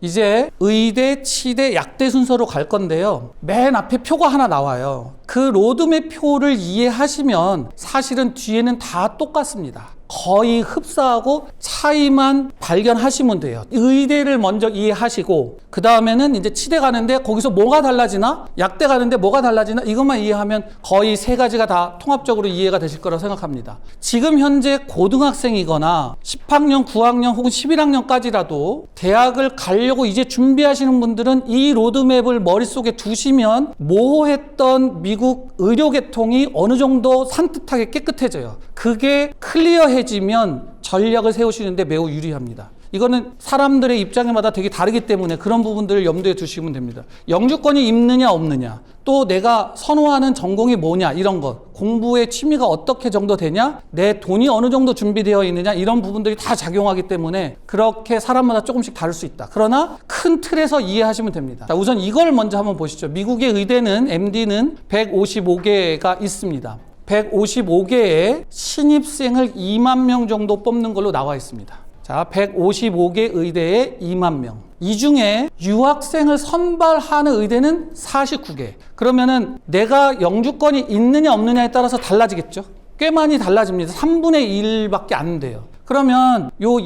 이제 의대, 치대, 약대 순서로 갈 건데요. 맨 앞에 표가 하나 나와요. 그 로드맵 표를 이해하시면 사실은 뒤에는 다 똑같습니다. 거의 흡사하고 차이만 발견하시면 돼요. 의대를 먼저 이해하시고 그 다음에는 이제 치대 가는데 거기서 뭐가 달라지나, 약대 가는데 뭐가 달라지나, 이것만 이해하면 거의 세 가지가 다 통합적으로 이해가 되실 거라고 생각합니다. 지금 현재 고등학생이거나 10학년, 9학년 혹은 11학년까지라도 대학을 가려고 이제 준비하시는 분들은 이 로드맵을 머릿속에 두시면 모호했던 미국 의료계통이 어느 정도 산뜻하게 깨끗해져요. 그게 클리어해지면 전략을 세우시는데 매우 유리합니다. 이거는 사람들의 입장마다 되게 다르기 때문에 그런 부분들을 염두에 두시면 됩니다. 영주권이 있느냐 없느냐, 또 내가 선호하는 전공이 뭐냐, 이런 것, 공부의 취미가 어떻게 정도 되냐, 내 돈이 어느 정도 준비되어 있느냐, 이런 부분들이 다 작용하기 때문에 그렇게 사람마다 조금씩 다를 수 있다. 그러나 큰 틀에서 이해하시면 됩니다. 자, 우선 이걸 먼저 한번 보시죠. 미국의 의대는 MD는 155개가 있습니다. 155개의 신입생을 2만 명 정도 뽑는 걸로 나와 있습니다. 자, 155개 의대에 2만 명. 이 중에 유학생을 선발하는 의대는 49개. 그러면은 내가 영주권이 있느냐 없느냐에 따라서 달라지겠죠? 꽤 많이 달라집니다. 3분의 1밖에 안 돼요. 그러면 요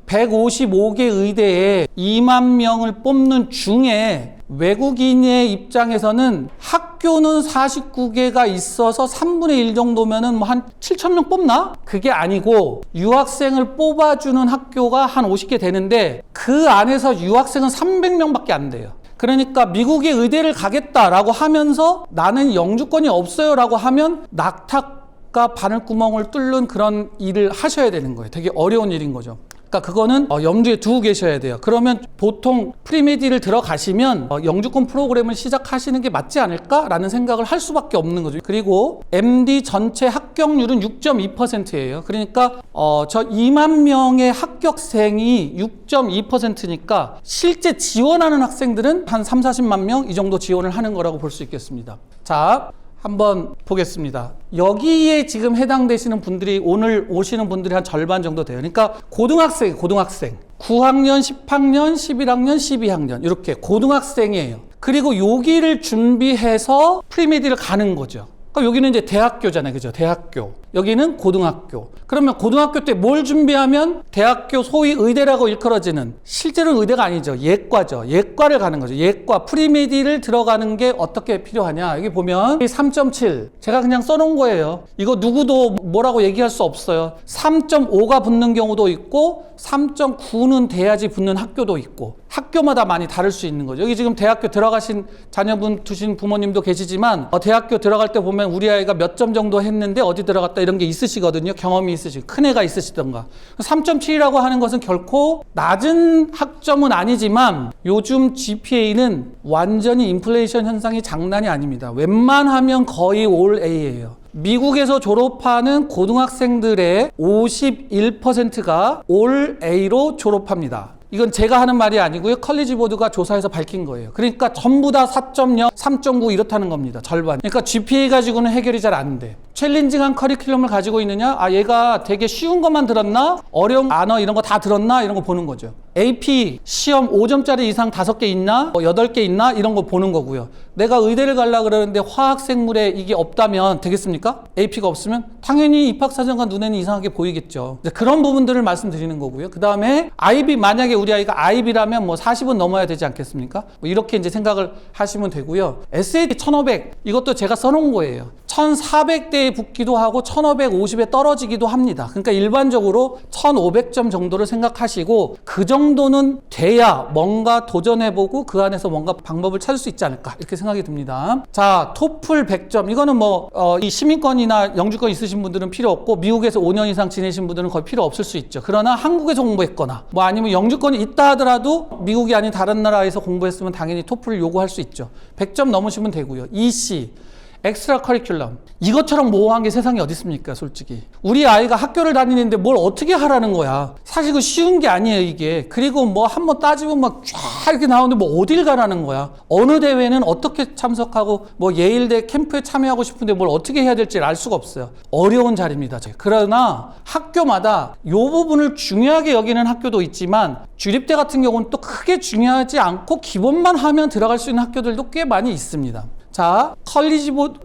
155개 의대에 2만 명을 뽑는 중에 외국인의 입장에서는 학교는 49개가 있어서 3분의 1 정도면은 뭐 한 7천 명 뽑나? 그게 아니고 유학생을 뽑아주는 학교가 한 50개 되는데 그 안에서 유학생은 300명밖에 안 돼요. 그러니까 미국의 의대를 가겠다라고 하면서 나는 영주권이 없어요 라고 하면 낙탁과 바늘구멍을 뚫는 그런 일을 하셔야 되는 거예요. 되게 어려운 일인 거죠. 그러니까 그거는 염두에 두고 계셔야 돼요. 그러면 보통 프리메디를 들어가시면 영주권 프로그램을 시작하시는 게 맞지 않을까라는 생각을 할 수밖에 없는 거죠. 그리고 MD 전체 합격률은 6.2%예요. 그러니까 저 2만 명의 합격생이 6.2%니까 실제 지원하는 학생들은 한 3, 40만 명 이 정도 지원을 하는 거라고 볼 수 있겠습니다. 자, 한번 보겠습니다. 여기에 지금 해당되시는 분들이 오늘 오시는 분들이 한 절반 정도 돼요. 그러니까 고등학생 9학년, 10학년, 11학년, 12학년 이렇게 고등학생이에요. 그리고 여기를 준비해서 프리메디를 가는 거죠. 그러니까 여기는 이제 대학교잖아요. 그죠? 대학교. 여기는 고등학교. 그러면 고등학교 때 뭘 준비하면 대학교 소위 의대라고 일컬어지는, 실제로는 의대가 아니죠. 예과죠. 예과를 가는 거죠. 예과 프리메디를 들어가는 게 어떻게 필요하냐. 여기 보면 3.7 제가 그냥 써놓은 거예요. 이거 누구도 뭐라고 얘기할 수 없어요. 3.5가 붙는 경우도 있고 3.9는 돼야지 붙는 학교도 있고 학교마다 많이 다를 수 있는 거죠. 여기 지금 대학교 들어가신 자녀분 두신 부모님도 계시지만 대학교 들어갈 때 보면 우리 아이가 몇 점 정도 했는데 어디 들어갔다 이런 게 있으시거든요. 경험이 있으시고 큰 애가 있으시던가. 3.7이라고 하는 것은 결코 낮은 학점은 아니지만 요즘 GPA는 완전히 인플레이션 현상이 장난이 아닙니다. 웬만하면 거의 올 A예요. 미국에서 졸업하는 고등학생들의 51%가 올 A로 졸업합니다. 이건 제가 하는 말이 아니고요. 컬리지 보드가 조사해서 밝힌 거예요. 그러니까 전부 다 4.0, 3.9 이렇다는 겁니다. 절반. 그러니까 GPA 가지고는 해결이 잘 안 돼. 챌린징한 커리큘럼을 가지고 있느냐? 얘가 되게 쉬운 것만 들었나? 어려운 단어 이런 거 다 들었나? 이런 거 보는 거죠. AP 시험 5점짜리 이상 5개 있나? 8개 있나? 이런 거 보는 거고요. 내가 의대를 가려고 그러는데 화학생물에 이게 없다면 되겠습니까? AP가 없으면 당연히 입학사정관 눈에는 이상하게 보이겠죠. 그런 부분들을 말씀드리는 거고요. 그 다음에 IB, 만약에 우리 아이가 IB라면 뭐 40은 넘어야 되지 않겠습니까? 이렇게 이제 생각을 하시면 되고요. SAT 1500 이것도 제가 써놓은 거예요. 1400대에 붙기도 하고 1550에 떨어지기도 합니다. 그러니까 일반적으로 1500점 정도를 생각하시고 그 정도는 돼야 뭔가 도전해보고 그 안에서 뭔가 방법을 찾을 수 있지 않을까 이렇게 생각이 듭니다. 자, 토플 100점 이거는 이 시민권이나 영주권 있으신 분들은 필요 없고 미국에서 5년 이상 지내신 분들은 거의 필요 없을 수 있죠. 그러나 한국에서 공부했거나 뭐 아니면 영주권이 있다 하더라도 미국이 아닌 다른 나라에서 공부했으면 당연히 토플을 요구할 수 있죠. 100점 넘으시면 되고요. EC 엑스트라 커리큘럼. 이것처럼 모호한 게 세상에 어디 있습니까, 솔직히. 우리 아이가 학교를 다니는데 뭘 어떻게 하라는 거야. 사실 그 쉬운 게 아니에요, 이게. 그리고 뭐 한번 따지면 막 쫙 이렇게 나오는데 뭐 어딜 가라는 거야. 어느 대회는 어떻게 참석하고 뭐 예일대 캠프에 참여하고 싶은데 뭘 어떻게 해야 될지 알 수가 없어요. 어려운 자리입니다. 그러나 학교마다 이 부분을 중요하게 여기는 학교도 있지만 주립대 같은 경우는 또 크게 중요하지 않고 기본만 하면 들어갈 수 있는 학교들도 꽤 많이 있습니다. 자,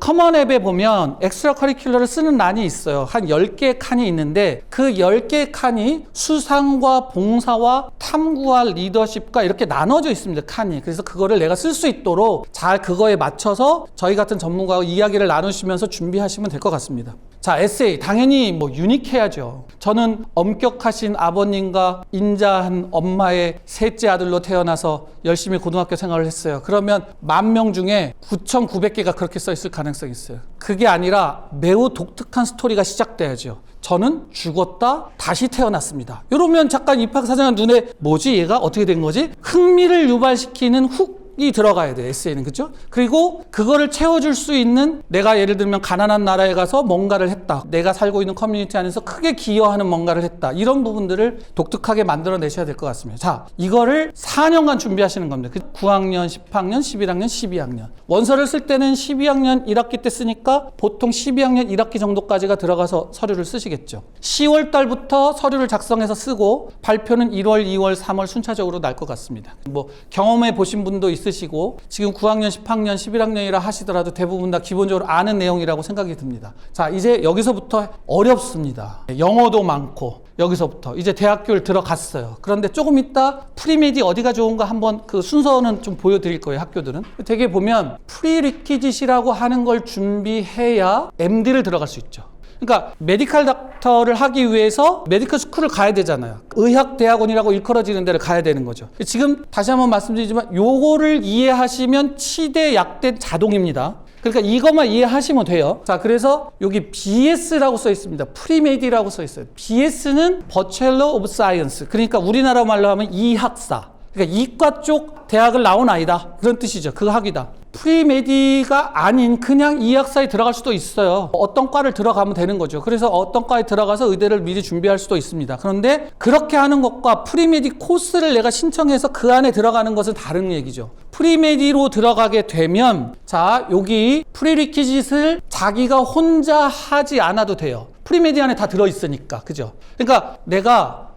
커먼 앱에 보면 엑스트라 커리큘러를 쓰는 란이 있어요. 한 10개의 칸이 있는데 그 10개의 칸이 수상과 봉사와 탐구와 리더십과 이렇게 나눠져 있습니다. 칸이. 그래서 그거를 내가 쓸 수 있도록 잘 그거에 맞춰서 저희 같은 전문가와 이야기를 나누시면서 준비하시면 될 것 같습니다. 자, 에세이. 당연히 뭐 유니크해야죠. 저는 엄격하신 아버님과 인자한 엄마의 셋째 아들로 태어나서 열심히 고등학교 생활을 했어요. 그러면 10,000명 중에 9,900개가 그렇게 써 있을 가능성이 있어요. 그게 아니라 매우 독특한 스토리가 시작돼야죠. 저는 죽었다 다시 태어났습니다. 이러면 잠깐 입학사정한 눈에 뭐지 얘가 어떻게 된 거지? 흥미를 유발시키는 훅이 들어가야 돼, 에세이는. 그죠? 그리고 그거를 채워줄 수 있는, 내가 예를 들면 가난한 나라에 가서 뭔가를 했다, 내가 살고 있는 커뮤니티 안에서 크게 기여하는 뭔가를 했다, 이런 부분들을 독특하게 만들어내셔야 될 것 같습니다. 자, 이거를 4년간 준비하시는 겁니다. 9학년, 10학년, 11학년, 12학년. 원서를 쓸 때는 12학년 1학기 때 쓰니까 보통 12학년 1학기 정도까지가 들어가서 서류를 쓰시겠죠. 10월 달부터 서류를 작성해서 쓰고 발표는 1월, 2월, 3월 순차적으로 날 것 같습니다. 뭐 경험해 보신 분도 있으시고 지금 9학년, 10학년, 11학년이라 하시더라도 대부분 다 기본적으로 아는 내용이라고 생각이 듭니다. 자, 이제 여기서부터 어렵습니다. 영어도 많고 여기서부터 이제 대학교를 들어갔어요. 그런데 조금 이따 프리메디 어디가 좋은가 한번 그 순서는 좀 보여드릴 거예요. 학교들은 되게 보면 프리리퀴짓이라고 하는 걸 준비해야 MD를 들어갈 수 있죠. 그러니까 메디컬 닥터를 하기 위해서 메디컬 스쿨을 가야 되잖아요. 의학대학원이라고 일컬어지는 데를 가야 되는 거죠. 지금 다시 한번 말씀드리지만 요거를 이해하시면 치대 약대 자동입니다. 그러니까 이것만 이해하시면 돼요. 자, 그래서 여기 BS라고 써 있습니다. 프리메디라고 써 있어요. BS는 Bachelor of Science. 그러니까 우리나라 말로 하면 이학사. 그러니까 이과 쪽 대학을 나온 아이다, 그런 뜻이죠. 그 학위다. 프리메디가 아닌 그냥 이학사에 들어갈 수도 있어요. 어떤 과를 들어가면 되는 거죠. 그래서 어떤 과에 들어가서 의대를 미리 준비할 수도 있습니다. 그런데 그렇게 하는 것과 프리메디 코스를 내가 신청해서 그 안에 들어가는 것은 다른 얘기죠. 프리메디로 들어가게 되면, 자, 여기 프리리퀴짓을 자기가 혼자 하지 않아도 돼요. 프리메디 안에 다 들어있으니까. 그죠? 그러니까 내가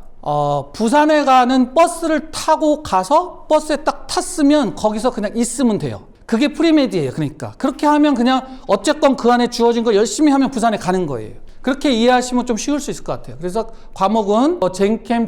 부산에 가는 버스를 타고 가서 버스에 딱 탔으면 거기서 그냥 있으면 돼요. 그게 프리메디예요. 그러니까 그렇게 하면 그냥 어쨌건 그 안에 주어진 거 열심히 하면 부산에 가는 거예요. 그렇게 이해하시면 좀 쉬울 수 있을 것 같아요. 그래서 과목은 젠캠,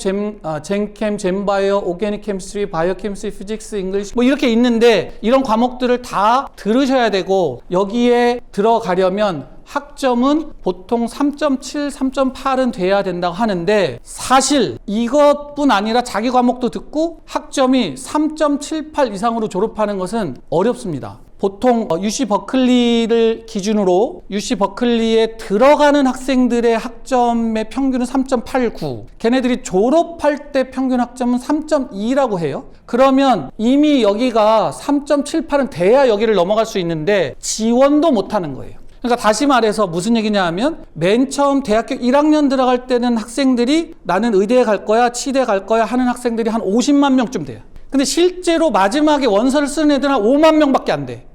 젠바이오, 오게닉 케미스트리, 바이오 케미스트리, 피직스, 잉글리시 뭐 이렇게 있는데 이런 과목들을 다 들으셔야 되고, 여기에 들어가려면 학점은 보통 3.7, 3.8은 돼야 된다고 하는데, 사실 이것뿐 아니라 자기 과목도 듣고 학점이 3.78 이상으로 졸업하는 것은 어렵습니다. 보통 UC 버클리를 기준으로 UC 버클리에 들어가는 학생들의 학점의 평균은 3.89. 걔네들이 졸업할 때 평균 학점은 3.2라고 해요. 그러면 이미 여기가 3.78은 돼야 여기를 넘어갈 수 있는데 지원도 못하는 거예요. 그러니까 다시 말해서 무슨 얘기냐 하면, 맨 처음 대학교 1학년 들어갈 때는 학생들이 나는 의대에 갈 거야, 치대 갈 거야 하는 학생들이 한 50만 명쯤 돼요. 근데 실제로 마지막에 원서를 쓰는 애들은 한 5만 명밖에 안 돼.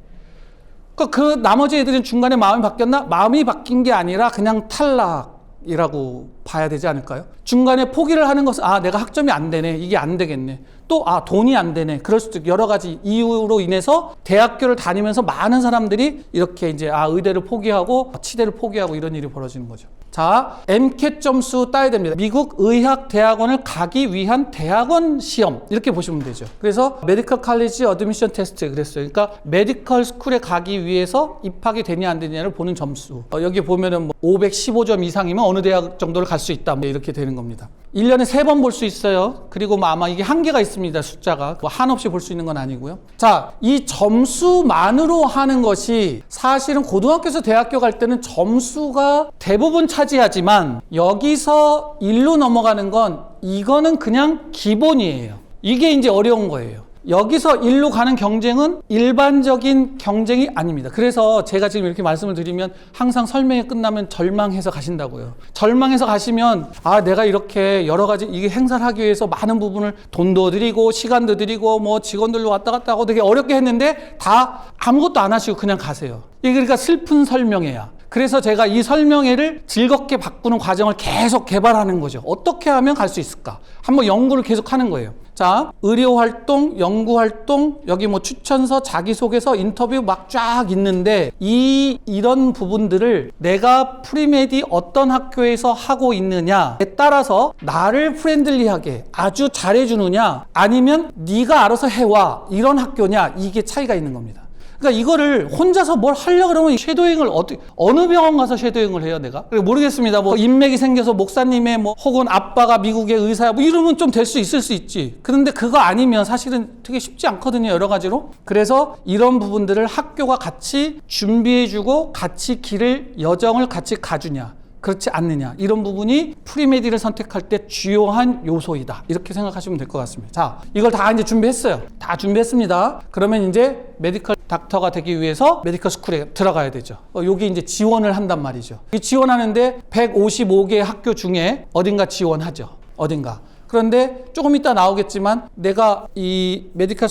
그 나머지 애들은 중간에 마음이 바뀌었나? 마음이 바뀐 게 아니라 그냥 탈락이라고 봐야 되지 않을까요? 중간에 포기를 하는 것은, 아, 내가 학점이 안 되네, 이게 안 되겠네, 또 돈이 안 되네, 그럴 수도 있고, 여러 가지 이유로 인해서 대학교를 다니면서 많은 사람들이 이렇게 이제 의대를 포기하고 치대를 포기하고 이런 일이 벌어지는 거죠. 자, MCAT 점수 따야 됩니다. 미국 의학대학원을 가기 위한 대학원 시험, 이렇게 보시면 되죠. 그래서 메디컬 칼리지 어드미션 테스트 그랬어요. 그러니까 메디컬 스쿨에 가기 위해서 입학이 되냐 안 되냐를 보는 점수. 여기 보면은 515점 이상이면 어느 대학 정도를 갈 수 있다, 이렇게 되는 겁니다. 1년에 3번 볼 수 있어요. 그리고 아마 이게 한계가 있습니다. 숫자가 한없이 볼 수 있는 건 아니고요. 자, 이 점수만으로 하는 것이, 사실은 고등학교에서 대학교 갈 때는 점수가 대부분 차지하지만 여기서 일로 넘어가는 건, 이거는 그냥 기본이에요. 이게 이제 어려운 거예요. 여기서 일로 가는 경쟁은 일반적인 경쟁이 아닙니다. 그래서 제가 지금 이렇게 말씀을 드리면 항상 설명이 끝나면 절망해서 가신다고요. 절망해서 가시면 내가 이렇게 여러 가지 이게 행사를 하기 위해서 많은 부분을 돈도 들이고 시간도 들이고 뭐 직원들로 왔다 갔다 하고 되게 어렵게 했는데 다 아무것도 안 하시고 그냥 가세요. 이게 그러니까 슬픈 설명회야. 그래서 제가 이 설명회를 즐겁게 바꾸는 과정을 계속 개발하는 거죠. 어떻게 하면 갈 수 있을까? 한번 연구를 계속 하는 거예요. 자, 의료활동, 연구활동, 여기 뭐 추천서, 자기소개서, 인터뷰 막 쫙 있는데 이런 부분들을 내가 프리메디 어떤 학교에서 하고 있느냐에 따라서 나를 프렌들리하게 아주 잘해주느냐 아니면 네가 알아서 해와 이런 학교냐 이게 차이가 있는 겁니다. 그러니까 이거를 혼자서 뭘 하려고 그러면 섀도잉을 어느 병원 가서 섀도잉을 해요, 내가? 모르겠습니다. 뭐 인맥이 생겨서 목사님의 뭐 혹은 아빠가 미국의 의사야 뭐 이러면 좀 될 수 있을 수 있지. 그런데 그거 아니면 사실은 되게 쉽지 않거든요, 여러 가지로. 그래서 이런 부분들을 학교가 같이 준비해주고 같이 여정을 같이 가주냐. 그렇지 않느냐 이런 부분이 프리메디를 선택할 때 주요한 요소이다 이렇게 생각하시면 될 것 같습니다. 자, 이걸 다 이제 준비했어요. 다 준비했습니다. 그러면 이제 메디컬 닥터가 되기 위해서 메디컬 스쿨에 들어가야 되죠. 여기 이제 지원을 한단 말이죠. 이 지원하는데 155개 학교 중에 어딘가 지원하죠. 어딘가. 그런데 조금 이따 나오겠지만 내가 이 메디컬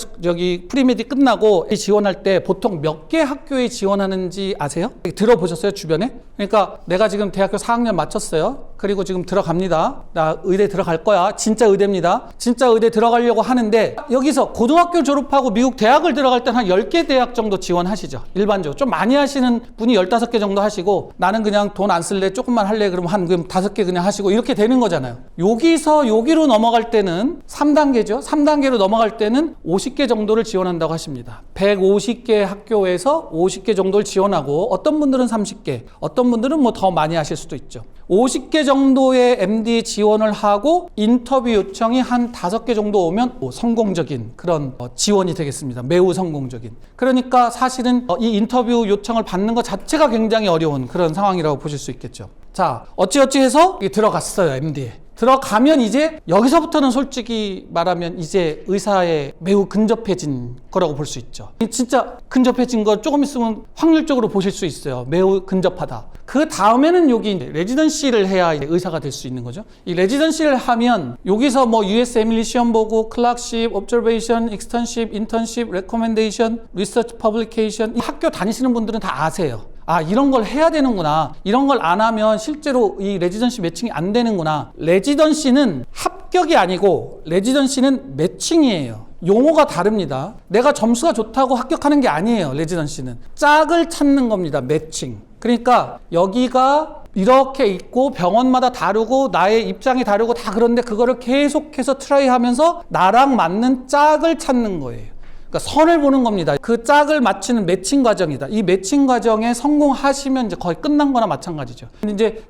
프리메디 끝나고 지원할 때 보통 몇 개 학교에 지원하는지 아세요? 들어보셨어요, 주변에? 그러니까 내가 지금 대학교 4학년 마쳤어요. 그리고 지금 들어갑니다. 나 의대 들어갈 거야. 진짜 의대입니다. 진짜 의대 들어가려고 하는데 여기서 고등학교 졸업하고 미국 대학을 들어갈 땐 한 10개 대학 정도 지원하시죠. 일반적으로. 좀 많이 하시는 분이 15개 정도 하시고 나는 그냥 돈 안 쓸래 조금만 할래 그러면 그럼 5개 그냥 하시고 이렇게 되는 거잖아요. 여기로 넘어갈 때는 3단계죠. 3단계로 넘어갈 때는 50개 정도를 지원한다고 하십니다. 150개 학교에서 50개 정도를 지원하고 어떤 분들은 30개, 어떤 분들은 뭐 더 많이 하실 수도 있죠. 50개 정도의 MD 지원을 하고 인터뷰 요청이 한 5개 정도 오면 성공적인 그런 지원이 되겠습니다. 매우 성공적인. 그러니까 사실은 이 인터뷰 요청을 받는 것 자체가 굉장히 어려운 그런 상황이라고 보실 수 있겠죠. 자, 어찌어찌 해서 들어갔어요, MD에. 들어가면 이제 여기서부터는 솔직히 말하면 이제 의사에 매우 근접해진 거라고 볼 수 있죠. 진짜 근접해진 거 조금 있으면 확률적으로 보실 수 있어요. 매우 근접하다. 그 다음에는 여기 레지던시를 해야 의사가 될 수 있는 거죠. 이 레지던시를 하면 여기서 뭐 US 에밀리 시험 보고 클락십, 옵저베이션, 익스턴십, 인턴십, 레코멘데이션, 리서치 퍼블리케이션 학교 다니시는 분들은 다 아세요. 이런 걸 해야 되는구나. 이런 걸 안 하면 실제로 이 레지던시 매칭이 안 되는구나. 레지던시는 합격이 아니고 레지던시는 매칭이에요. 용어가 다릅니다. 내가 점수가 좋다고 합격하는 게 아니에요. 레지던시는 짝을 찾는 겁니다. 매칭. 그러니까 여기가 이렇게 있고 병원마다 다르고 나의 입장이 다르고 다 그런데 그거를 계속해서 트라이하면서 나랑 맞는 짝을 찾는 거예요. 그러니까 선을 보는 겁니다. 그 짝을 맞추는 매칭 과정이다. 이 매칭 과정에 성공하시면 이제 거의 끝난 거나 마찬가지죠. 근데 이제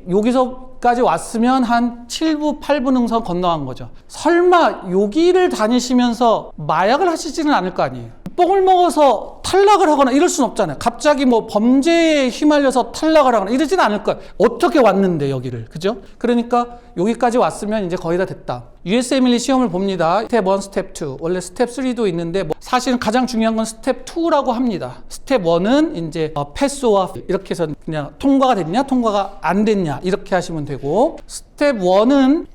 여기서까지 왔으면 한 7부, 8부 능선 건너간 거죠. 설마 여기를 다니시면서 마약을 하시지는 않을 거 아니에요. 뽕을 먹어서 탈락을 하거나 이럴 순 없잖아요. 갑자기 뭐 범죄에 휘말려서 탈락을 하거나 이러진 않을 거예요. 어떻게 왔는데 여기를. 그죠? 그러니까 여기까지 왔으면 이제 거의 다 됐다. US 에밀리 시험을 봅니다. 스텝 1, 스텝 2. 원래 스텝 3도 있는데 사실은 가장 중요한 건 스텝 2라고 합니다. 스텝 1은 이제 패스와 이렇게 해서 그냥 통과가 됐냐, 통과가 안 됐냐 이렇게 하시면 되고 스텝 1은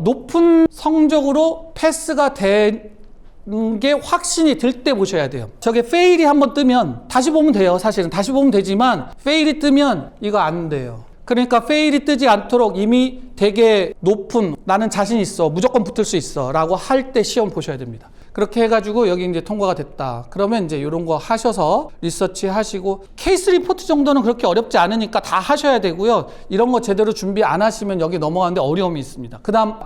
높은 성적으로 패스가 된 게 확신이 들 때 보셔야 돼요. 저게 페일이 한번 뜨면 다시 보면 돼요. 사실은 다시 보면 되지만 페일이 뜨면 이거 안 돼요. 그러니까 페일이 뜨지 않도록 이미 되게 높은 나는 자신 있어 무조건 붙을 수 있어 라고 할 때 시험 보셔야 됩니다. 그렇게 해가지고 여기 이제 통과가 됐다. 그러면 이제 이런 거 하셔서 리서치 하시고 케이스 리포트 정도는 그렇게 어렵지 않으니까 다 하셔야 되고요. 이런 거 제대로 준비 안 하시면 여기 넘어가는데 어려움이 있습니다.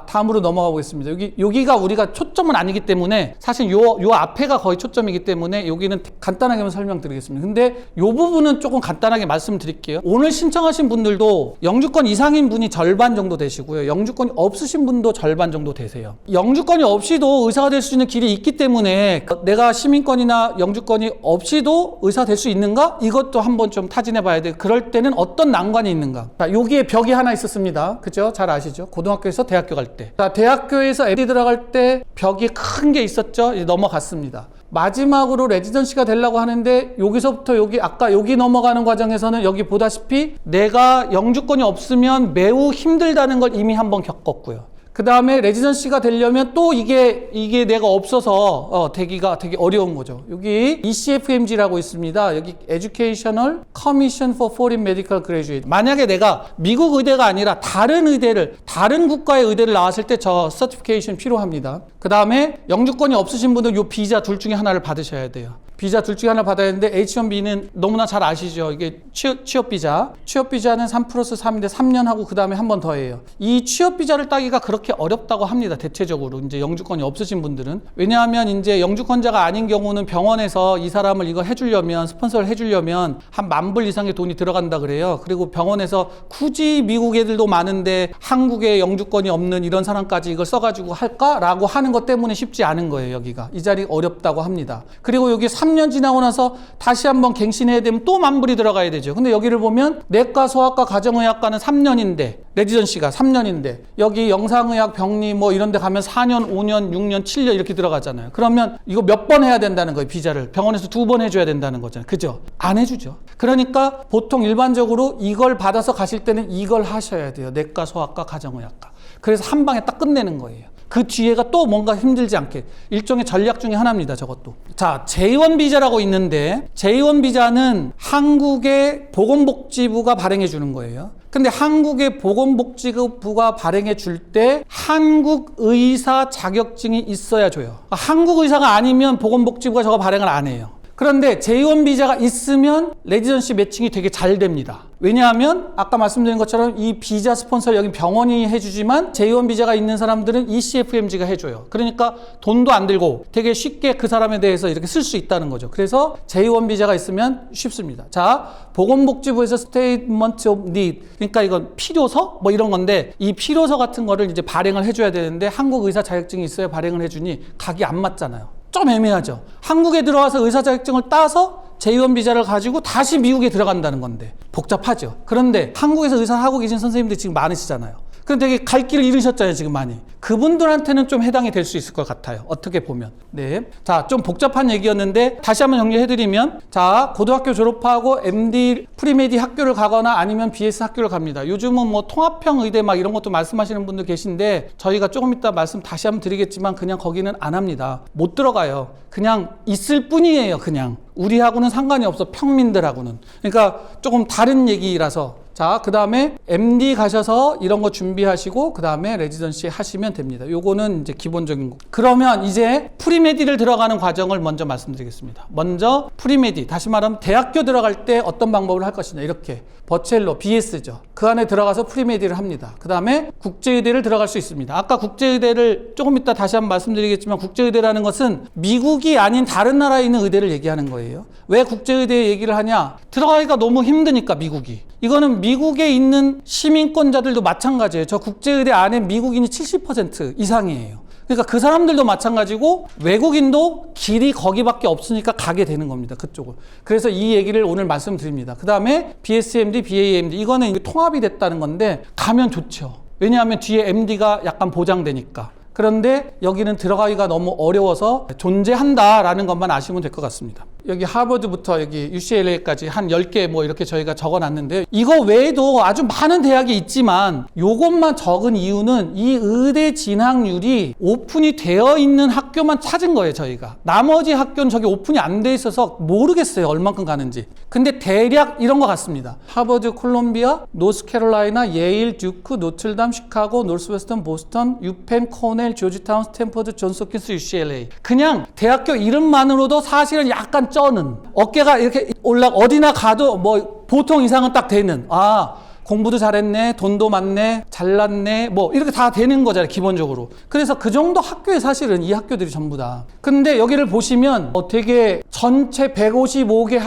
다음으로 넘어가 보겠습니다. 여기가 우리가 초점은 아니기 때문에 사실 요 앞에가 거의 초점이기 때문에 여기는 간단하게만 설명드리겠습니다. 근데 요 부분은 조금 간단하게 말씀드릴게요. 오늘 신청하신 분들도 영주권 이상인 분이 절반 정도 되시고요. 영주권이 없으신 분도 절반 정도 되세요. 영주권이 없이도 의사가 될 수 있는 길이 있기 때문에 내가 시민권이나 영주권이 없이도 의사 될 수 있는가? 이것도 한번 좀 타진해 봐야 돼요. 그럴 때는 어떤 난관이 있는가? 자, 여기에 벽이 하나 있었습니다. 그죠? 잘 아시죠? 고등학교에서 대학교 갈 때. 자, 대학교에서 MD 들어갈 때 벽이 큰 게 있었죠? 이제 넘어갔습니다. 마지막으로 레지던시가 되려고 하는데 여기서부터 여기 아까 여기 넘어가는 과정에서는 여기 보다시피 내가 영주권이 없으면 매우 힘들다는 걸 이미 한번 겪었고요. 그 다음에 레지던시가 되려면 또 이게 내가 없어서 되기가 되게 어려운 거죠. 여기 ECFMG라고 있습니다. 여기 Educational Commission for Foreign Medical Graduate. 만약에 내가 미국 의대가 아니라 다른 의대를, 다른 국가의 의대를 나왔을 때 저 서티피케이션 필요합니다. 그 다음에 영주권이 없으신 분들 요 비자 둘 중에 하나를 받으셔야 돼요. 비자 둘 중에 하나 받아야 되는데 H1B는 너무나 잘 아시죠? 이게 취업비자. 취업비자는 3+3인데 3년 하고 그 다음에 한 번 더 해요. 이 취업비자를 따기가 그렇게 어렵다고 합니다. 대체적으로 이제 영주권이 없으신 분들은. 왜냐하면 이제 영주권자가 아닌 경우는 병원에서 이 사람을 이거 해주려면, 스폰서를 해주려면 한 10,000불 이상의 돈이 들어간다 그래요. 그리고 병원에서 굳이 미국 애들도 많은데 한국에 영주권이 없는 이런 사람까지 이걸 써가지고 할까라고 하는 것 때문에 쉽지 않은 거예요. 여기가. 이 자리 어렵다고 합니다. 그리고 여기 3년 지나고 나서 다시 한번 갱신해야 되면 또 10,000불이 들어가야 되죠. 근데 여기를 보면 내과, 소아과, 가정의학과는 3년인데 레지던시가 3년인데 여기 영상의학, 병리 뭐 이런 데 가면 4년, 5년, 6년, 7년 이렇게 들어가잖아요. 그러면 이거 몇 번 해야 된다는 거예요. 비자를. 병원에서 2번 해줘야 된다는 거잖아요. 그죠? 안 해주죠. 그러니까 보통 일반적으로 이걸 받아서 가실 때는 이걸 하셔야 돼요. 내과, 소아과, 가정의학과. 그래서 한 방에 딱 끝내는 거예요. 그 뒤에가 또 뭔가 힘들지 않게 일종의 전략 중에 하나입니다. 저것도. 자, J1 비자라고 있는데 J1 비자는 한국의 보건복지부가 발행해 주는 거예요. 근데 한국의 보건복지부가 발행해 줄 때 한국 의사 자격증이 있어야 줘요. 한국 의사가 아니면 보건복지부가 저거 발행을 안 해요. 그런데 J1 비자가 있으면 레지던시 매칭이 되게 잘 됩니다. 왜냐하면 아까 말씀드린 것처럼 이 비자 스폰서 여기 병원이 해주지만 J1 비자가 있는 사람들은 ECFMG가 해줘요. 그러니까 돈도 안 들고 되게 쉽게 그 사람에 대해서 이렇게 쓸 수 있다는 거죠. 그래서 J1 비자가 있으면 쉽습니다. 자, 보건복지부에서 Statement of Need, 그러니까 이건 필요서 뭐 이런 건데 이 필요서 같은 거를 이제 발행을 해줘야 되는데 한국 의사 자격증이 있어야 발행을 해주니 각이 안 맞잖아요. 좀 애매하죠. 한국에 들어와서 의사 자격증을 따서 J1 비자를 가지고 다시 미국에 들어간다는 건데 복잡하죠. 그런데 한국에서 의사를 하고 계신 선생님들 지금 많으시잖아요. 그런데 되게 갈 길을 잃으셨잖아요, 지금 많이. 그분들한테는 좀 해당이 될 수 있을 것 같아요. 어떻게 보면. 네. 자, 좀 복잡한 얘기였는데 다시 한번 정리해드리면, 자, 고등학교 졸업하고 MD 프리메디 학교를 가거나 아니면 BS 학교를 갑니다. 요즘은 뭐 통합형 의대 막 이런 것도 말씀하시는 분들 계신데 저희가 조금 이따 말씀 다시 한번 드리겠지만 그냥 거기는 안 합니다. 못 들어가요. 그냥 있을 뿐이에요, 그냥. 우리하고는 상관이 없어, 평민들하고는. 그러니까 조금 다른 얘기라서. 자, 그 다음에 MD 가셔서 이런 거 준비하시고 그 다음에 레지던시 하시면 됩니다. 요거는 이제 기본적인 거. 그러면 이제 프리메디를 들어가는 과정을 먼저 말씀드리겠습니다. 먼저 프리메디, 다시 말하면 대학교 들어갈 때 어떤 방법을 할 것이냐, 이렇게 버첼러, BS죠. 그 안에 들어가서 프리메디를 합니다. 그 다음에 국제의대를 들어갈 수 있습니다. 아까 국제의대를 조금 이따 다시 한번 말씀드리겠지만 국제의대라는 것은 미국이 아닌 다른 나라에 있는 의대를 얘기하는 거예요. 왜 국제의대 얘기를 하냐? 들어가기가 너무 힘드니까 미국이. 이거는 미국에 있는 시민권자들도 마찬가지예요. 저 국제의대 안에 미국인이 70% 이상이에요. 그러니까 그 사람들도 마찬가지고 외국인도 길이 거기밖에 없으니까 가게 되는 겁니다. 그쪽을. 그래서 이 얘기를 오늘 말씀드립니다. 그 다음에 BSMD, BAMD 이거는 통합이 됐다는 건데 가면 좋죠. 왜냐하면 뒤에 MD가 약간 보장되니까. 그런데 여기는 들어가기가 너무 어려워서 존재한다라는 것만 아시면 될 것 같습니다. 여기 하버드부터 여기 UCLA까지 한 10개 뭐 이렇게 저희가 적어놨는데 이거 외에도 아주 많은 대학이 있지만 요것만 적은 이유는 이 의대 진학률이 오픈이 되어 있는 학교만 찾은 거예요, 저희가. 나머지 학교는 저기 오픈이 안 돼 있어서 모르겠어요, 얼만큼 가는지. 근데 대략 이런 것 같습니다. 하버드, 콜롬비아, 노스캐롤라이나, 예일, 듀크, 노틀담, 시카고, 노스웨스턴, 보스턴, 유펜, 코넬, 조지타운, 스탠퍼드, 존스홉킨스, UCLA. 그냥 대학교 이름만으로도 사실은 약간 쩌는, 어깨가 이렇게 어디나 가도 뭐 보통 이상은 딱 되는, 아, 공부도 잘했네, 돈도 많네, 잘났네, 뭐 이렇게 다 되는 거잖아요, 기본적으로. 그래서 그 정도 학교에 사실은 이 학교들이 전부 다. 근데 여기를 보시면 되게 전체 155개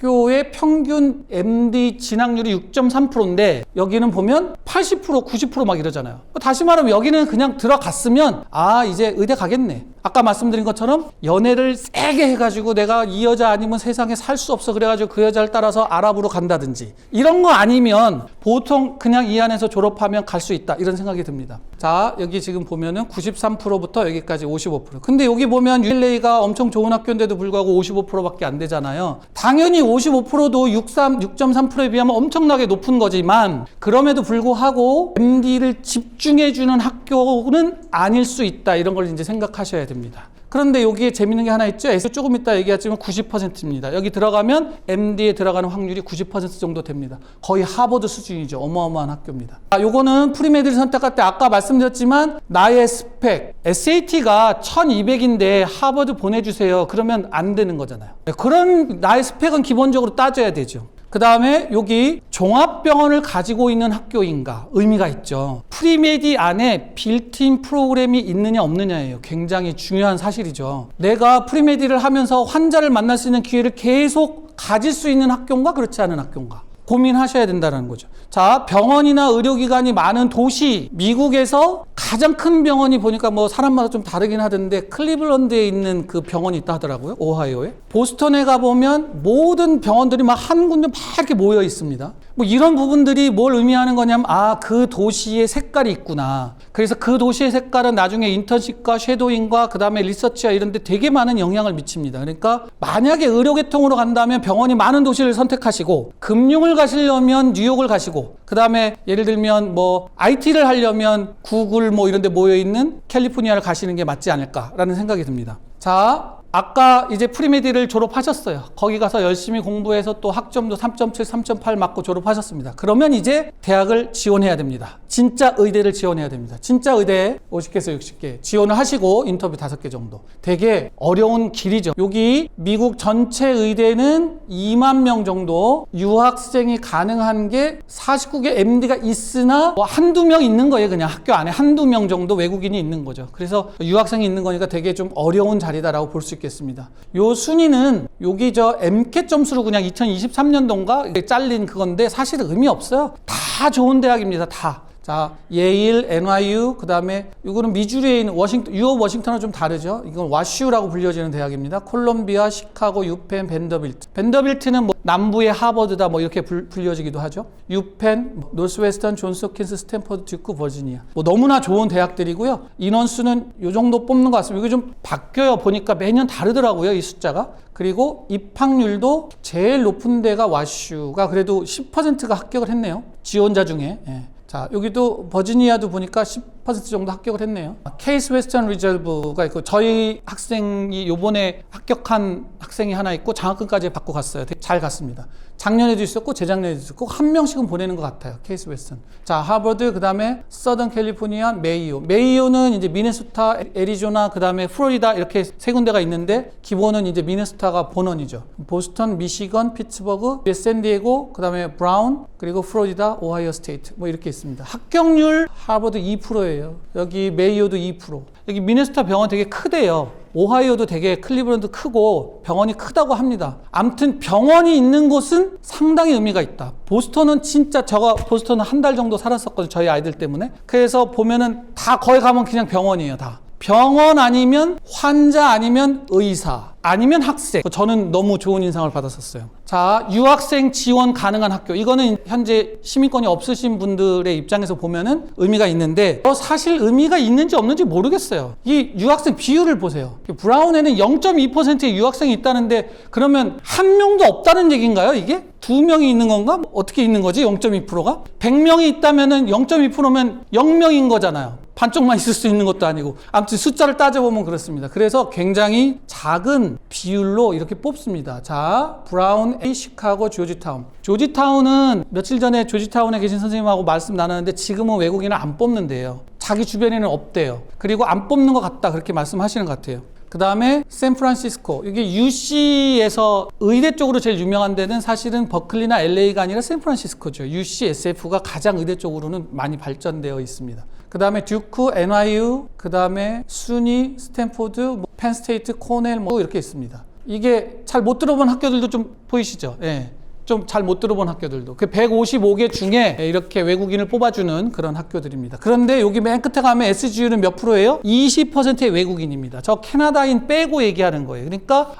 학교의 평균 MD 진학률이 6.3%인데 여기는 보면 80%, 90% 막 이러잖아요. 다시 말하면 여기는 그냥 들어갔으면 아 이제 의대 가겠네. 아까 말씀드린 것처럼 연애를 세게 해가지고 내가 이 여자 아니면 세상에 살 수 없어 그래가지고 그 여자를 따라서 아랍으로 간다든지 이런 거 아니면 보통 그냥 이 안에서 졸업하면 갈 수 있다 이런 생각이 듭니다. 자 여기 지금 보면은 93%부터 여기까지 55%. 근데 여기 보면 UCLA가 엄청 좋은 학교인데도 불구하고 55%밖에 안 되잖아요. 당연히 55%도 6.3%에 비하면 엄청나게 높은 거지만 그럼에도 불구하고 MD를 집중해주는 학교는 아닐 수 있다 이런 걸 이제 생각하셔야 됩니다. 그런데 여기에 재밌는 게 하나 있죠. 조금 이따 얘기하지만 90%입니다. 여기 들어가면 MD에 들어가는 확률이 90% 정도 됩니다. 거의 하버드 수준이죠. 어마어마한 학교입니다. 요거는 프리메디를 선택할 때 아까 말씀드렸지만 나의 스펙, SAT가 1200인데 하버드 보내주세요. 그러면 안 되는 거잖아요. 그런 나의 스펙은 기본적으로 따져야 되죠. 그 다음에 여기 종합병원을 가지고 있는 학교인가 의미가 있죠. 프리메디 안에 빌트인 프로그램이 있느냐 없느냐예요. 굉장히 중요한 사실이죠. 내가 프리메디를 하면서 환자를 만날 수 있는 기회를 계속 가질 수 있는 학교인가 그렇지 않은 학교인가 고민하셔야 된다는 거죠. 자, 병원이나 의료기관이 많은 도시, 미국에서 가장 큰 병원이 보니까 뭐 사람마다 좀 다르긴 하던데 클리블랜드에 있는 그 병원이 있다 하더라고요. 오하이오에. 보스턴에 가보면 모든 병원들이 막 한 군데 막 이렇게 모여 있습니다. 뭐 이런 부분들이 뭘 의미하는 거냐면 아, 그 도시의 색깔이 있구나. 그래서 그 도시의 색깔은 나중에 인턴십과 섀도잉과 그 다음에 리서치와 이런 데 되게 많은 영향을 미칩니다. 그러니까 만약에 의료계통으로 간다면 병원이 많은 도시를 선택하시고 금융을 가시려면 뉴욕을 가시고 그 다음에 예를 들면 뭐 IT를 하려면 구글 뭐 이런 데 모여있는 캘리포니아를 가시는 게 맞지 않을까라는 생각이 듭니다. 자, 아까 이제 프리메디를 졸업하셨어요. 거기 가서 열심히 공부해서 또 학점도 3.7, 3.8 맞고 졸업하셨습니다. 그러면 이제 대학을 지원해야 됩니다. 진짜 의대를 지원해야 됩니다. 진짜 의대 50개에서 60개 지원을 하시고 인터뷰 5개 정도. 되게 어려운 길이죠. 여기 미국 전체 의대는 2만 명 정도 유학생이 가능한 게 49개 MD가 있으나 뭐 한두 명 있는 거예요. 그냥 학교 안에 한두 명 정도 외국인이 있는 거죠. 그래서 유학생이 있는 거니까 되게 좀 어려운 자리다라고 볼 수 있겠습니다. 요 순위는 여기 저 MCAT 점수로 그냥 2023년도인가 잘린 그건데 사실 의미 없어요. 다 좋은 대학입니다. 다. 자, 예일, NYU, 그 다음에 이거는 미주리에 있는 유업 워싱턴은 좀 다르죠. 이건 와슈라고 불려지는 대학입니다. 콜롬비아, 시카고, 유펜, 밴더빌트. 밴더빌트는 뭐 남부의 하버드다 뭐 이렇게 불려지기도 하죠. 유펜, 노스웨스턴, 존스 홉킨스, 스탠퍼드, 듀크, 버지니아. 뭐 너무나 좋은 대학들이고요. 인원수는 이 정도 뽑는 것 같습니다. 이게 좀 바뀌어요. 보니까 매년 다르더라고요. 이 숫자가. 그리고 입학률도 제일 높은 데가 와슈가 그래도 10%가 합격을 했네요. 지원자 중에. 예. 자, 여기도 버지니아도 보니까 10% 정도 합격을 했네요. 케이스 웨스턴 리저브가 있고 저희 학생이 요번에 합격한 학생이 하나 있고 장학금까지 받고 갔어요. 되게 잘 갔습니다. 작년에도 있었고 재작년에도 있었고 한 명씩은 보내는 것 같아요. 케이스 웨스턴. 자, 하버드, 그 다음에 서던 캘리포니아, 메이오. 메이오는 이제 미네소타, 애리조나, 그 다음에 플로리다 이렇게 세 군데가 있는데 기본은 이제 미네소타가 본원이죠. 보스턴, 미시건, 피츠버그, 샌디에고, 그 다음에 브라운, 그리고 플로리다, 오하이오 스테이트 뭐 이렇게 있습니다. 합격률 하버드 2%예요. 여기 메이오도 2%. 여기 미네소타 병원 되게 크대요. 오하이오도 되게 클리블랜드 크고 병원이 크다고 합니다. 아무튼 병원이 있는 곳은 상당히 의미가 있다. 보스턴은 진짜 제가 보스턴은 한 달 정도 살았었거든요. 저희 아이들 때문에. 그래서 보면은 다 거기 가면 그냥 병원이에요. 다. 병원 아니면 환자 아니면 의사 아니면 학생. 저는 너무 좋은 인상을 받았었어요. 자, 유학생 지원 가능한 학교. 이거는 현재 시민권이 없으신 분들의 입장에서 보면은 의미가 있는데 사실 의미가 있는지 없는지 모르겠어요. 이 유학생 비율을 보세요. 브라운에는 0.2%의 유학생이 있다는데 그러면 한 명도 없다는 얘기인가요? 이게? 2명이 있는 건가? 어떻게 있는 거지? 0.2%가? 100명이 있다면은 0.2%면 0명인 거잖아요. 반쪽만 있을 수 있는 것도 아니고. 아무튼 숫자를 따져보면 그렇습니다. 그래서 굉장히 작은 비율로 이렇게 뽑습니다. 자, 브라운, 시카고, 조지타운. 조지타운은 며칠 전에 조지타운에 계신 선생님하고 말씀 나눴는데 지금은 외국인을 안 뽑는데요. 자기 주변에는 없대요. 그리고 안 뽑는 것 같다 그렇게 말씀하시는 것 같아요. 그 다음에 샌프란시스코. 이게 UC에서 의대 쪽으로 제일 유명한 데는 사실은 버클리나 LA가 아니라 샌프란시스코죠. UCSF가 가장 의대 쪽으로는 많이 발전되어 있습니다. 그 다음에 듀크, NYU, 그 다음에 수니, 스탠포드, 펜스테이트, 코넬 뭐 이렇게 있습니다. 이게 잘 못 들어본 학교들도 좀 보이시죠? 예. 좀 잘 못 들어본 학교들도. 그 155개 중에 이렇게 외국인을 뽑아주는 그런 학교들입니다. 그런데 여기 맨 끝에 가면 SGU는 몇 프로예요? 20%의 외국인입니다. 저 캐나다인 빼고 얘기하는 거예요. 그러니까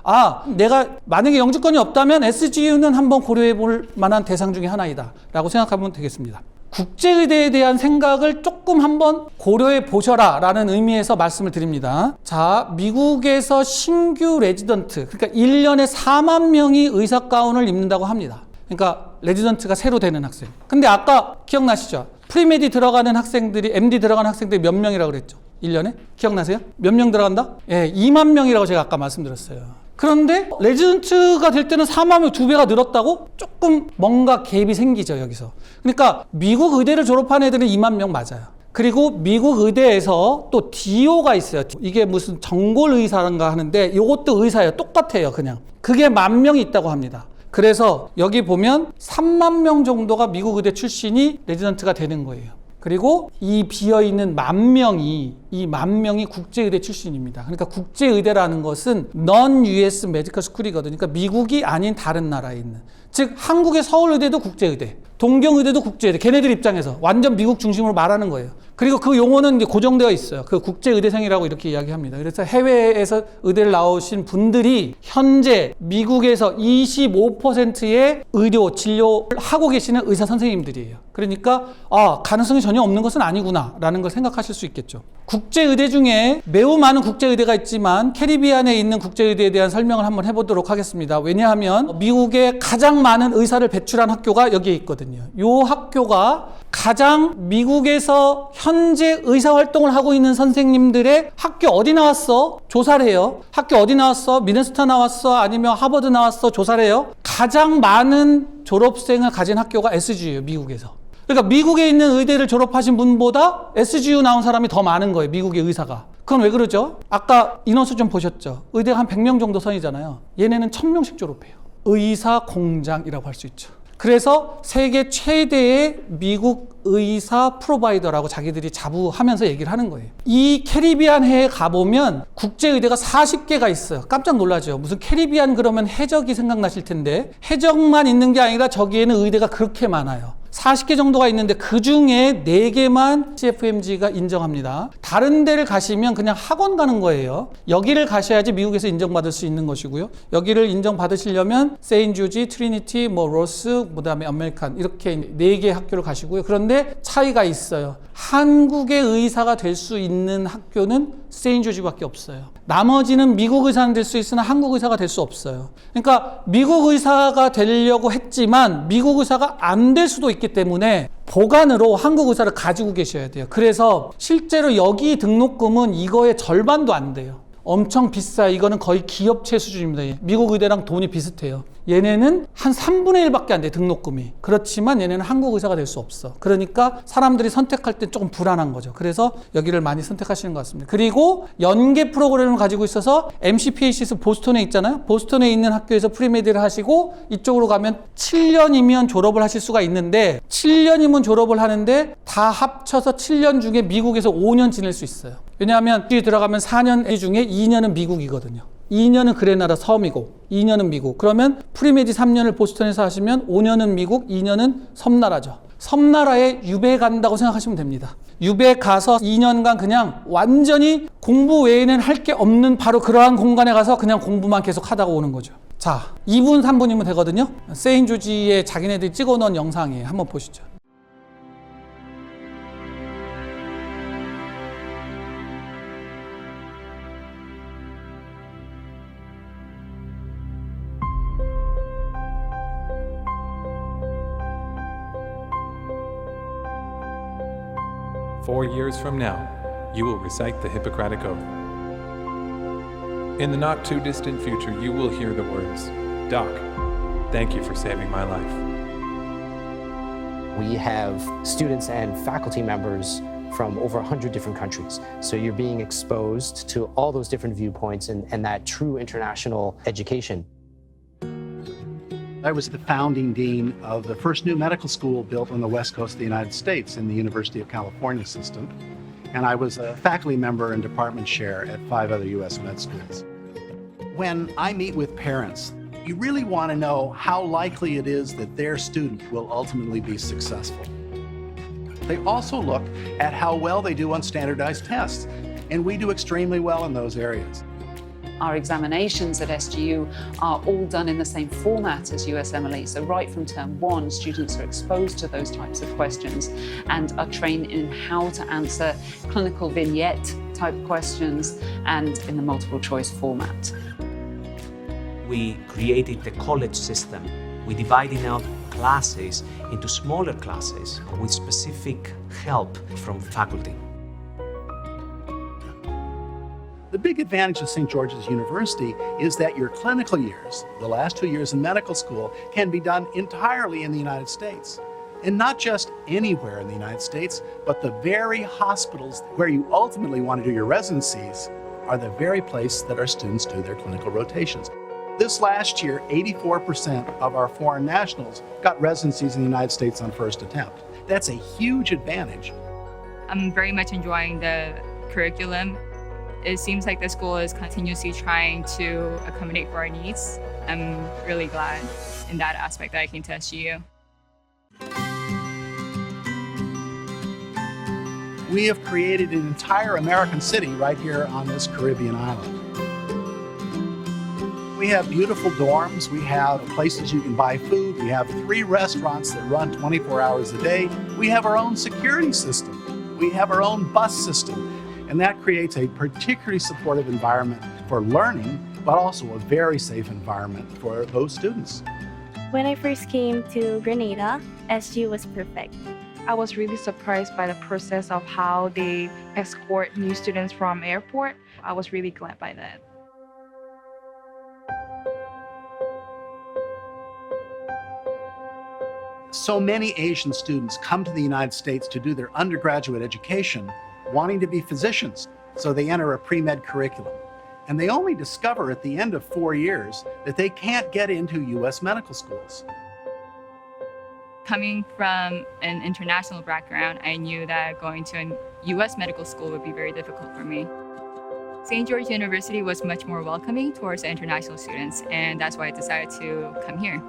내가 만약에 영주권이 없다면 SGU는 한번 고려해 볼 만한 대상 중에 하나이다 라고 생각하면 되겠습니다. 국제의대에 대한 생각을 조금 한번 고려해 보셔라 라는 의미에서 말씀을 드립니다. 자, 미국에서 신규 레지던트, 그러니까 1년에 4만 명이 의사 가운을 입는다고 합니다. 그러니까 레지던트가 새로 되는 학생. 근데 아까 기억나시죠? 프리메디 들어가는 학생들이, MD 들어가는 학생들이 몇 명이라고 그랬죠? 1년에? 기억나세요? 몇 명 들어간다? 예, 2만 명이라고 제가 아까 말씀드렸어요. 그런데 레지던트가 될 때는 4만 명 2배가 늘었다고? 조금 뭔가 갭이 생기죠, 여기서. 그러니까 미국 의대를 졸업한 애들은 2만 명 맞아요. 그리고 미국 의대에서 또 DO가 있어요. 이게 무슨 전골 의사인가 하는데 이것도 의사예요. 똑같아요, 그냥. 그게 10,000명이 있다고 합니다. 그래서 여기 보면 3만 명 정도가 미국 의대 출신이 레지던트가 되는 거예요. 그리고 이 비어있는 10,000명이, 이 10,000명이 국제의대 출신입니다. 그러니까 국제의대라는 것은 non-US medical school이거든요. 그러니까 미국이 아닌 다른 나라에 있는. 즉 한국의 서울의대도 국제의대, 동경의대도 국제의대. 걔네들 입장에서 완전 미국 중심으로 말하는 거예요. 그리고 그 용어는 이제 고정되어 있어요. 그 국제의대생이라고 이렇게 이야기합니다. 그래서 해외에서 의대를 나오신 분들이 현재 미국에서 25%의 의료, 진료를 하고 계시는 의사 선생님들이에요. 그러니까 가능성이 전혀 없는 것은 아니구나 라는 걸 생각하실 수 있겠죠. 국제의대 중에 매우 많은 국제의대가 있지만 캐리비안에 있는 국제의대에 대한 설명을 한번 해보도록 하겠습니다. 왜냐하면 미국에 가장 많은 의사를 배출한 학교가 여기에 있거든요. 이 학교가 가장 미국에서 현재 의사활동을 하고 있는 선생님들의 학교 어디 나왔어? 조사를 해요. 학교 어디 나왔어? 미네소타 나왔어? 아니면 하버드 나왔어? 조사를 해요. 가장 많은 졸업생을 가진 학교가 SGU예요, 미국에서. 그러니까 미국에 있는 의대를 졸업하신 분보다 SGU 나온 사람이 더 많은 거예요, 미국의 의사가. 그건 왜 그러죠? 아까 인원수 좀 보셨죠? 의대가 한 100명 정도 선이잖아요. 얘네는 1,000명씩 졸업해요. 의사 공장이라고 할 수 있죠. 그래서 세계 최대의 미국 의사 프로바이더라고 자기들이 자부하면서 얘기를 하는 거예요. 이 캐리비안 해에 가보면 국제의대가 40개가 있어요. 깜짝 놀라죠. 무슨 캐리비안 그러면 해적이 생각나실 텐데 해적만 있는 게 아니라 저기에는 의대가 그렇게 많아요. 40개 정도가 있는데 그 중에 4개만 CFMG가 인정합니다. 다른 데를 가시면 그냥 학원 가는 거예요. 여기를 가셔야지 미국에서 인정받을 수 있는 것이고요. 여기를 인정받으시려면 세인트 조지, 트리니티, 로스, 그다음에 아메리칸 이렇게 4개 학교를 가시고요. 그런데 차이가 있어요. 한국의 의사가 될 수 있는 학교는 세인트 조지밖에 없어요. 나머지는 미국 의사는 될 수 있으나 한국 의사가 될 수 없어요. 그러니까 미국 의사가 되려고 했지만 미국 의사가 안 될 수도 있기 때문에 보관으로 한국 의사를 가지고 계셔야 돼요. 그래서 실제로 여기 등록금은 이거의 절반도 안 돼요. 엄청 비싸. 이거는 거의 기업체 수준입니다. 미국 의대랑 돈이 비슷해요. 얘네는 한 3분의 1밖에 안 돼, 등록금이. 그렇지만 얘네는 한국 의사가 될 수 없어. 그러니까 사람들이 선택할 때 조금 불안한 거죠. 그래서 여기를 많이 선택하시는 것 같습니다. 그리고 연계 프로그램을 가지고 있어서 MCPACS 보스턴에 있잖아요. 보스턴에 있는 학교에서 프리메디를 하시고 이쪽으로 가면 7년이면 졸업을 하실 수가 있는데 7년이면 졸업을 하는데 다 합쳐서 7년 중에 미국에서 5년 지낼 수 있어요. 왜냐하면 여기 들어가면 4년 중에 2년은 미국이거든요. 2년은 그레나다 섬이고 2년은 미국. 그러면 프리메디 3년을 보스턴에서 하시면 5년은 미국, 2년은 섬나라죠. 섬나라에 유배 간다고 생각하시면 됩니다. 유배 가서 2년간 그냥 완전히 공부 외에는 할 게 없는 바로 그러한 공간에 가서 그냥 공부만 계속 하다가 오는 거죠. 자, 2분, 3분이면 되거든요. 세인트 조지에 자기네들이 찍어놓은 영상이에요. 한번 보시죠. "4 years from now, you will recite the Hippocratic Oath. In the not too distant future, you will hear the words, 'Doc, thank you for saving my life.'" We have students and faculty members from over 100 different countries. So you're being exposed to all those different viewpoints and that true international education. I was the founding dean of the first new medical school built on the west coast of the United States in the University of California system. And I was a faculty member and department chair at 5 other U.S. med schools. When I meet with parents, you really want to know how likely it is that their student will ultimately be successful. They also look at how well they do on standardized tests, and we do extremely well in those areas. Our examinations at SGU are all done in the same format as USMLE. So right from term one, students are exposed to those types of questions and are trained in how to answer clinical vignette type questions and in the multiple choice format. We created the college system. We divided up classes into smaller classes with specific help from faculty. The big advantage of St. George's University is that your clinical years, the last 2 years in medical school, can be done entirely in the United States. And not just anywhere in the United States, but the very hospitals where you ultimately want to do your residencies are the very place that our students do their clinical rotations. This last year, 84% of our foreign nationals got residencies in the United States on first attempt. That's a huge advantage. I'm very much enjoying the curriculum. It seems like the school is continuously trying to accommodate for our needs. I'm really glad in that aspect that I came to SGU. We have created an entire American city right here on this Caribbean island. We have beautiful dorms, we have places you can buy food, we have 3 restaurants that run 24 hours a day, we have our own security system, we have our own bus system, and that creates a particularly supportive environment for learning, but also a very safe environment for those students. When I first came to Grenada, SGU was perfect. I was really surprised by the process of how they escort new students from airport. I was really glad by that. So many Asian students come to the United States to do their undergraduate education wanting to be physicians, so they enter a pre-med curriculum. And they only discover at the end of 4 years that they can't get into U.S. medical schools. Coming from an international background, I knew that going to a U.S. medical school would be very difficult for me. St. George University was much more welcoming towards international students, and that's why I decided to come here.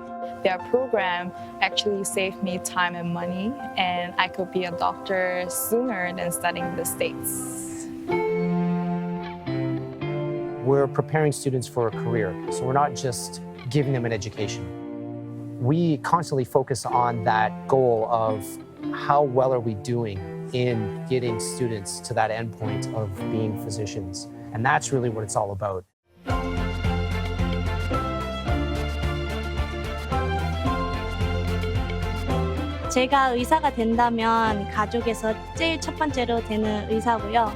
Their program actually saved me time and money, and I could be a doctor sooner than studying in the States. We're preparing students for a career, so we're not just giving them an education. We constantly focus on that goal of how well are we doing in getting students to that endpoint of being physicians. And that's really what it's all about. 제가 의사가 된다면 가족에서 제일 첫 번째로 되는 의사고요.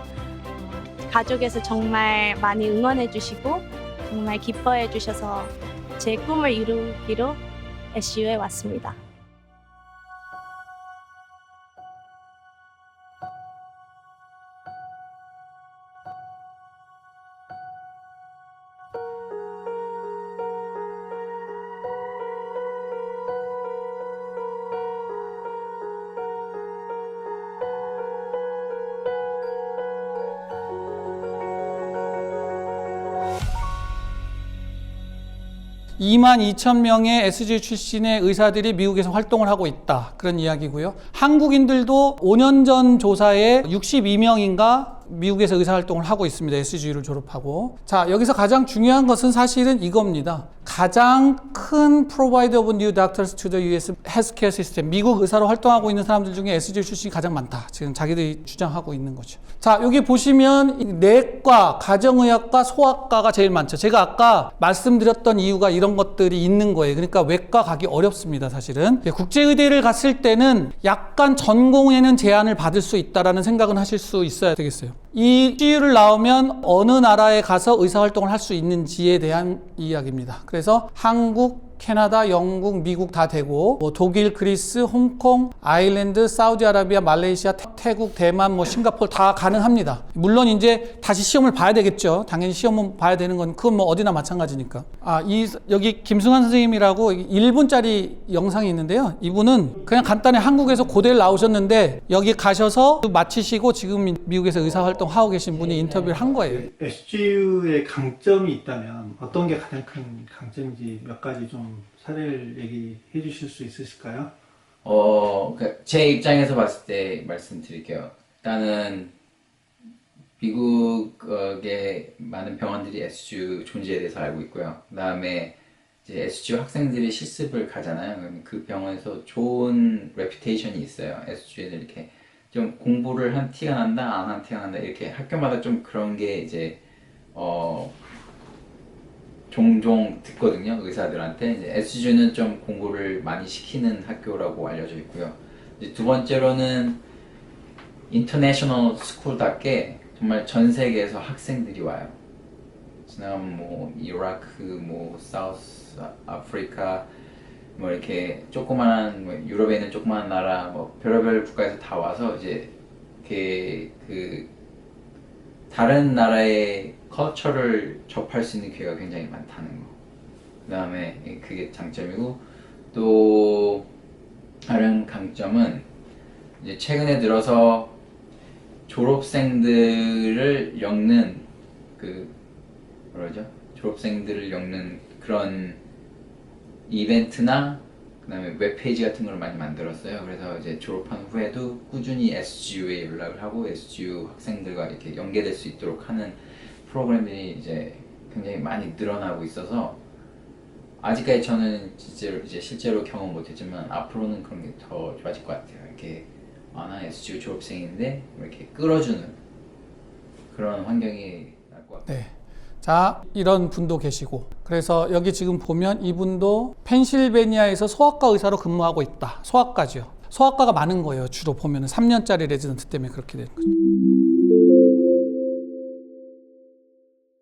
가족에서 정말 많이 응원해 주시고 정말 기뻐해 주셔서 제 꿈을 이루기로 SGU에 왔습니다. (2만 2천 명의 SGU 출신의 의사들이 미국에서 활동을 하고 있다. 그런 이야기고요. 한국인들도 5년 전 조사에 62명인가 미국에서 의사활동을 하고 있습니다. SGU를 졸업하고. 자, 여기서 가장 중요한 것은 사실은 이겁니다. 가장 큰 provider of new doctors to the US healthcare system. 미국 의사로 활동하고 있는 사람들 중에 SGU 출신이 가장 많다. 지금 자기들이 주장하고 있는 거죠. 자, 여기 보시면 내과, 가정의학과, 소아과가 제일 많죠. 제가 아까 말씀드렸던 이유가 이런 것들이 있는 거예요. 그러니까 외과 가기 어렵습니다, 사실은. 국제의대를 갔을 때는 약간 전공에는 제한을 받을 수 있다라는 생각은 하실 수 있어야 되겠어요. 이 CU를 나오면 어느 나라에 가서 의사활동을 할 수 있는지에 대한 이야기입니다. 그래서 한국, 캐나다, 영국, 미국 다 되고 뭐 독일, 그리스, 홍콩, 아일랜드, 사우디아라비아, 말레이시아, 태국, 대만, 뭐 싱가포르 다 가능합니다. 물론 이제 다시 시험을 봐야 되겠죠. 당연히 시험은 봐야 되는 건 그건 뭐 어디나 마찬가지니까. 여기 김승환 선생님이라고 1분짜리 영상이 있는데요. 이분은 그냥 간단히 한국에서 고대를 나오셨는데 여기 가셔서 마치시고 지금 미국에서 의사활동 하고 계신 분이 인터뷰를 한 거예요. SGU의 강점이 있다면 어떤 게 가장 큰 강점인지 몇 가지 좀 사례를 얘기해 주실 수 있으실까요? 제 입장에서 봤을 때 말씀드릴게요. 일단은 미국의 많은 병원들이 SGU 존재에 대해서 알고 있고요. 그 다음에 이제 SGU 학생들이 실습을 가잖아요. 그럼 그 병원에서 좋은 레퓨테이션이 있어요. SGU는 이렇게 좀 공부를 한 티가 난다, 안 한 티가 난다, 이렇게 학교마다 좀 그런 게 이제 종종 듣거든요. 의사들한테. 이제 SGU는 좀 공부를 많이 시키는 학교라고 알려져 있고요. 이제 두 번째로는 인터내셔널 스쿨답게 정말 전 세계에서 학생들이 와요. 지난 뭐 이라크, 뭐 사우스 아프리카, 뭐 이렇게 조그만한 뭐 유럽에 있는 조그만한 나라, 뭐 별의별 국가에서 다 와서 이제 그 다른 나라의 컬처를 접할 수 있는 기회가 굉장히 많다는 거. 그 다음에 그게 장점이고, 또 다른 강점은 이제 최근에 들어서 졸업생들을 엮는 졸업생들을 엮는 그런 이벤트나 그다음에 웹페이지 같은 걸 많이 만들었어요. 그래서 이제 졸업한 후에도 꾸준히 SGU에 연락을 하고 SGU 학생들과 이렇게 연계될 수 있도록 하는 프로그램들이 이제 굉장히 많이 늘어나고 있어서 아직까지 저는 실제로 경험 못했지만 앞으로는 그런 게 더 좋아질 것 같아요. 이렇게 나 SGU 졸업생인데 이렇게 끌어주는 그런 환경이 날 것 같아요. 네. 자, 이런 분도 계시고, 그래서 여기 지금 보면 이분도 펜실베니아에서 소아과 의사로 근무하고 있다. 소아과죠. 소아과가 많은 거예요. 주로 보면 3년짜리 레지던트 때문에 그렇게 되는 거죠.